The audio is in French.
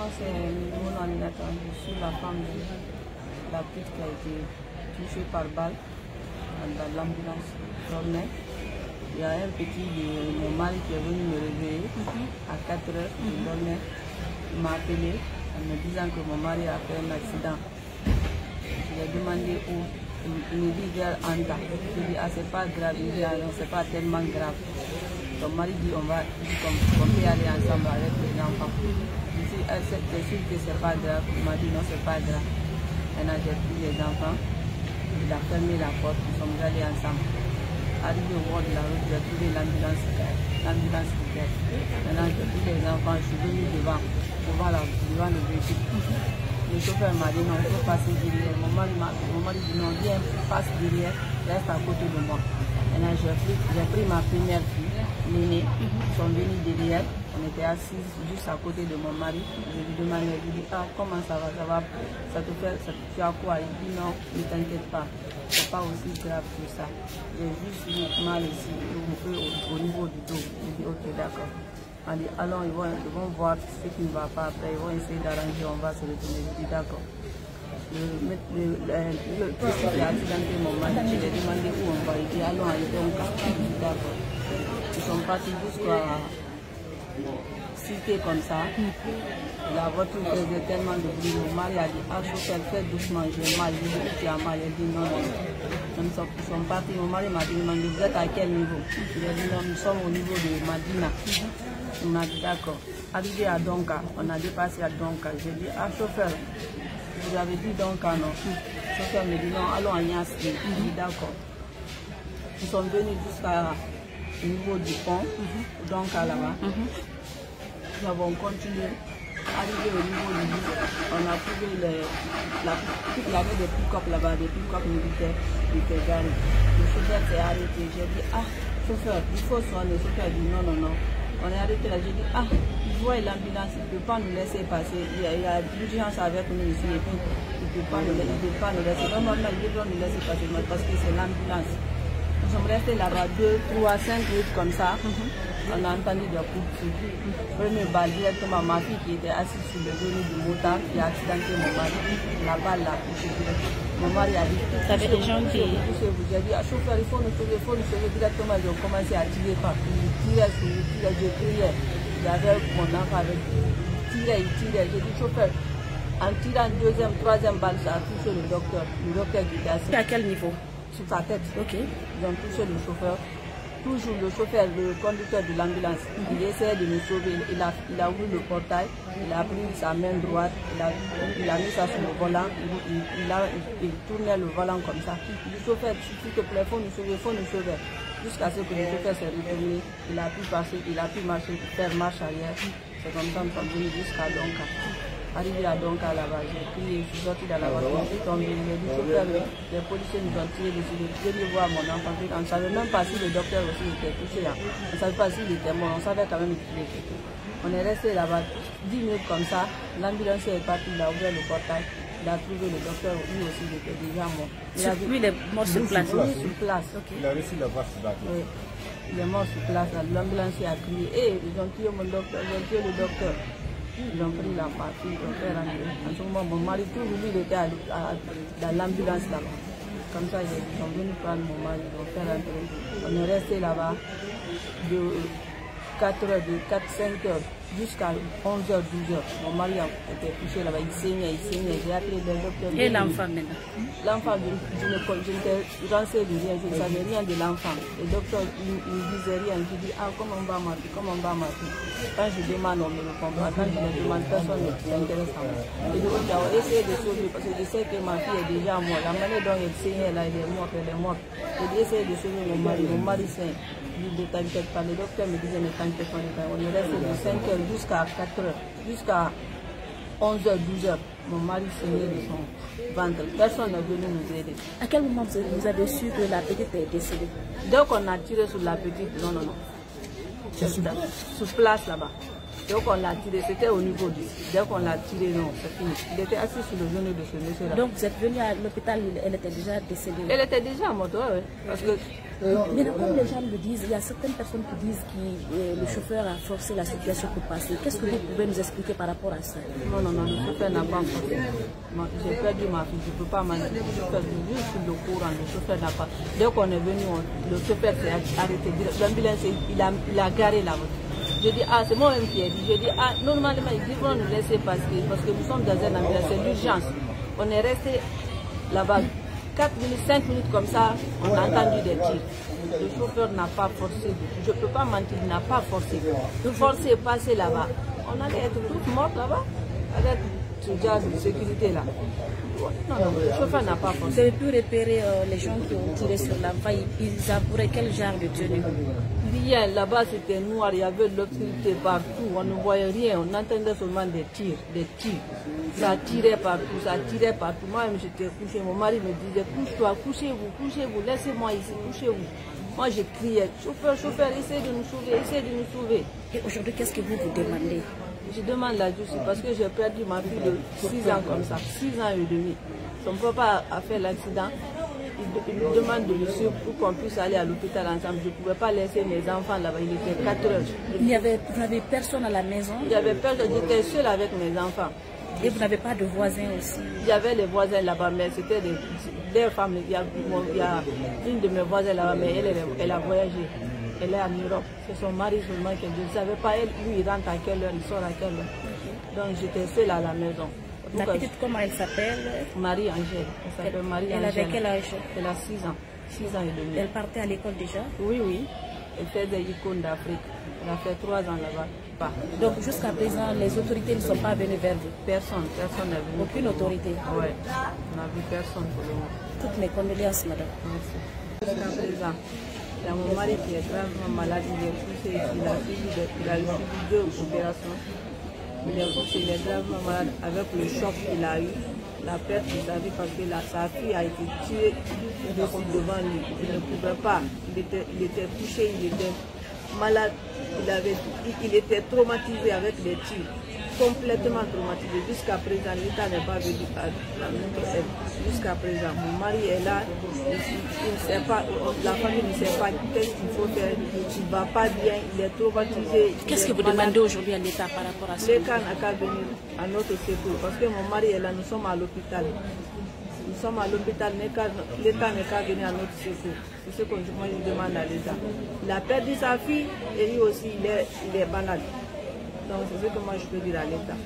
Moi, c'est mon Aminata. Je suis la femme de la petite qui a été touchée par balle dans l'ambulance. Il y a un petit de mon mari qui est venu me réveiller à 4 heures. Il m'a appelé en me disant que mon mari a fait un accident. Je lui ai demandé où. Il me dit vers Anta. Je lui ai dit, ah, c'est pas grave. Il dit, ah, non, c'est pas tellement grave. Son mari dit, on peut aller ensemble avec les enfants. Je dis, c'est sûr que c'est pas grave. Il m'a dit, non, c'est pas grave. Maintenant, j'ai pris les enfants. Il a fermé la porte. Nous sommes allés ensemble. Arrivé au bord de la route, j'ai trouvé l'ambulance qui est. Maintenant, j'ai pris les enfants. Je suis venu devant le véhicule. Le chauffeur m'a dit non, il faut passer derrière. Mon mari dit non, viens, passe derrière, reste à côté de moi. Maintenant, j'ai pris ma première fille, l'aînée, ils sont venus derrière. On était assis juste à côté de mon mari. Je lui demandais, je lui dis, ah, comment ça va, ça te fait quoi? Il dit non, ne t'inquiète pas, c'est pas aussi grave que ça. J'ai juste mal ici, au niveau du dos. Je dis, ok, d'accord. On dit, allons, ils vont voir ce qui ne va pas après, ils vont essayer d'arranger, on va se retourner. Je dis, d'accord. Le petit qui a accidenté mon mari, je lui ai demandé où on va. Il dit, allons, allez, donc, je dis, d'accord. Ils sont partis jusqu'à citer comme ça. La voiture faisait tellement de bruit. Mon mari a dit, ah, chauffeur, fais doucement, j'ai mal. Je lui ai dit, tu as mal. Il dit, non, non. Ils sont partis. Mon mari m'a demandé, vous êtes à quel niveau? Je lui ai dit, non, nous sommes au niveau de Madina. Il m'a dit d'accord. Arrivé à Donka, on a dépassé à Donka. J'ai dit, ah chauffeur, vous avez dit Donka, non? Le chauffeur me dit non, allons à Niassi. Il dit d'accord. Ils sont venus jusqu'au niveau du pont, Donka là-bas. Nous avons continué. Arrivé au niveau du lit, on a trouvé toute l'année des pick-up là-bas, des pick-up militaires qui étaient garés. Le chauffeur s'est arrêté. J'ai dit, ah chauffeur, il faut soigner. Le chauffeur a dit non, non, non. On est arrêté là, j'ai dit, ah, il voit l'ambulance, il ne peut pas nous laisser passer. Il y a l'urgence avec nous ici et puis il ne peut pas nous laisser. Normalement, il doit nous laisser passer parce que c'est l'ambulance. Nous sommes restés là-bas 2, 3, 5 minutes comme ça. On a entendu des coups de feu. Premier balle directement, ma fille qui était assise sur le genou du motard qui a accidenté mon mari. La balle l'a touché direct. Mon mari a dit, ça fait des gens qui... J'ai dit, ah, chauffeur, il faut nous sauver directement. Ils ont commencé à tirer partout. Ils tiraient, je criais. Il y avait mon enfant avec il tirait. J'ai dit, chauffeur, en tirant deuxième, troisième balle, ça a touché le docteur. Le docteur qui était assis. À quel niveau? Sur sa tête. Ok. Ils ont touché le chauffeur. Toujours le chauffeur, le conducteur de l'ambulance, il essayait de nous sauver. Il a ouvert le portail, il a pris sa main droite, il a mis ça sur le volant, il tournait le volant comme ça. Le chauffeur, s'il te plaît, il faut nous sauver. Jusqu'à ce que le chauffeur s'est retourné, il a pu marcher, faire marche arrière. C'est comme ça que nous sommes venus jusqu'à Donka. Arrivé à Donka là-bas, j'ai crié, je suis sorti dans la voiture, je suis tombé, j'ai dit, chauffeur, les policiers nous ont tiré dessus, je vais voir mon enfant. On ne savait même pas si le docteur aussi était touché. On ne savait pas s'il était mort, on savait quand même qu'il était touché. On est resté là-bas 10 minutes comme ça, l'ambulance est partie, il a ouvert le portail, il a trouvé le docteur, lui aussi il était déjà mort. Lui il est mort sur place? Oui, sur place. Okay. Il a reçu la vache là. Oui, il est mort sur place, l'ambulance a crié, hey, ils ont tué mon docteur, ils ont tué le docteur. Ils ont pris la partie, ils ont fait rentrer. En ce moment, mon mari, tout lui, il était dans l'ambulance là-bas. Comme ça, ils sont venus prendre mon mari, ils ont fait rentrer. On est resté là-bas de 4-5 heures jusqu'à 11h, 12h. Mon mari était couché là-bas, il saignait. J'ai appelé le docteur. Et l'enfant maintenant? L'enfant, je n'étais renseigné de rien, je ne savais rien de l'enfant. Le docteur, il ne disait rien. Je dis, ah, comment va ma fille? Quand je demande, on me répond pas. Quand je me demande, personne ne s'intéresse à moi. Je dis, ok, on va essayer de sauver parce que je sais que ma fille est déjà morte. La manière dont elle saignait là, elle est morte. Je dis, essayer de sauver mon mari saigne. Je dis, ne t'inquiète pas. Le docteur me disait, ne t'inquiète pas. On est resté de 5 heures jusqu'à 4 heures, jusqu'à 11h, 12h. Mon mari saignait de son ventre. Personne n'est venu nous aider. À quel moment vous avez su que la petite est décédée? Dès qu'on a tiré sur la petite, non. Sur place là-bas. Dès qu'on l'a tiré, c'était au niveau du. Dès qu'on l'a tiré, non, c'est fini. Il était assis sur le genou de ce monsieur-là. Donc vous êtes venu à l'hôpital, elle était déjà décédée? Elle était déjà morte, oui. Parce que Mais comme les gens le disent, il y a certaines personnes qui disent que le chauffeur a forcé la situation pour passer. Qu'est-ce que vous pouvez nous expliquer par rapport à ça? Non, le chauffeur n'a pas forcé. J'ai perdu ma fille, je ne peux pas mentir. Le chauffeur, je suis le courant, le chauffeur n'a pas. Dès qu'on est venu, le chauffeur s'est arrêté. L'ambulance, il a garé la voiture. Je dis, ah, c'est moi-même qui ai dit. Je dis, ah, normalement, il dit, faut nous laisser passer parce que nous sommes dans un ambulance, c'est l'urgence. On est resté là-bas 4 minutes, 5 minutes comme ça, on a entendu des tirs. Le chauffeur n'a pas forcé. Je ne peux pas mentir, il n'a pas forcé. Nous forcer passer là-bas. On allait être toutes mortes là-bas avec ce genre de sécurité là. Non, le chauffeur n'a pas forcé. Vous avez pu repérer les gens qui ont tiré sur l'enfant, ils avoueraient quel genre de tenue? Rien, là-bas c'était noir, il y avait de l'obscurité partout, on ne voyait rien, on entendait seulement des tirs, Ça tirait partout, Moi-même j'étais couché, mon mari me disait, couche-toi, couchez-vous, laissez-moi ici, couchez-vous. Moi je criais, chauffeur, essayez de nous sauver. Et aujourd'hui, qu'est-ce que vous demandez? Je demande la justice parce que j'ai perdu ma fille de 6 ans comme ça, 6 ans et demi. Son papa a fait l'accident. Il me demande de me suivre pour qu'on puisse aller à l'hôpital ensemble. Je ne pouvais pas laisser mes enfants là-bas. Il était 4 heures. Vous n'avez personne à la maison? Il y avait personne. J'étais seule avec mes enfants. Et vous n'avez pas de voisins aussi? Il y avait les voisins là-bas, mais c'était des femmes. Il y a une de mes voisines là-bas, mais elle a voyagé. Elle est en Europe. C'est son mari seulement que je ne savais pas. Lui, il rentre à quelle heure, il sort à quelle heure. Donc j'étais seule à la maison. La petite, comment elle s'appelle? Marie-Angèle. Elle s'appelle Marie-Angèle. Elle avait quel âge? Elle a 6 ans. 6 ans et demi. Elle partait à l'école déjà? Oui. Elle fait des icônes d'Afrique. Elle a fait 3 ans là-bas. Donc jusqu'à présent, les autorités ne sont pas venues vers vous? Personne n'est venu. Aucune autorité? Oui. On n'a vu personne pour le moment. Toutes mes condoléances, madame. Merci. Jusqu'à présent, il y a mon mari qui est gravement malade. Il est poussé ici. Il a subi 2 opérations. Il est gravement malade avec le choc qu'il a eu, la perte de sa vie parce que sa fille a été tirée devant lui. Il ne pouvait pas. Il était touché, il était malade. Il était traumatisé avec les tirs. Complètement traumatisé. Jusqu'à présent, l'État n'est pas venu à notre aide. Jusqu'à présent, mon mari est là. Il ne sait pas, la famille ne sait pas qu'est-ce qu'il faut faire. Il ne va pas bien, il est traumatisé. Qu'est-ce que vous demandez aujourd'hui à l'État par rapport à ça? L'État n'a qu'à venir à notre secours. Parce que mon mari est là, nous sommes à l'hôpital. Nous sommes à l'hôpital, l'État n'est qu'à venir à notre secours. C'est ce que moi je demande à l'État. Il a perdu sa fille et lui aussi il est malade. Donc c'est ce que moi je peux dire à l'État.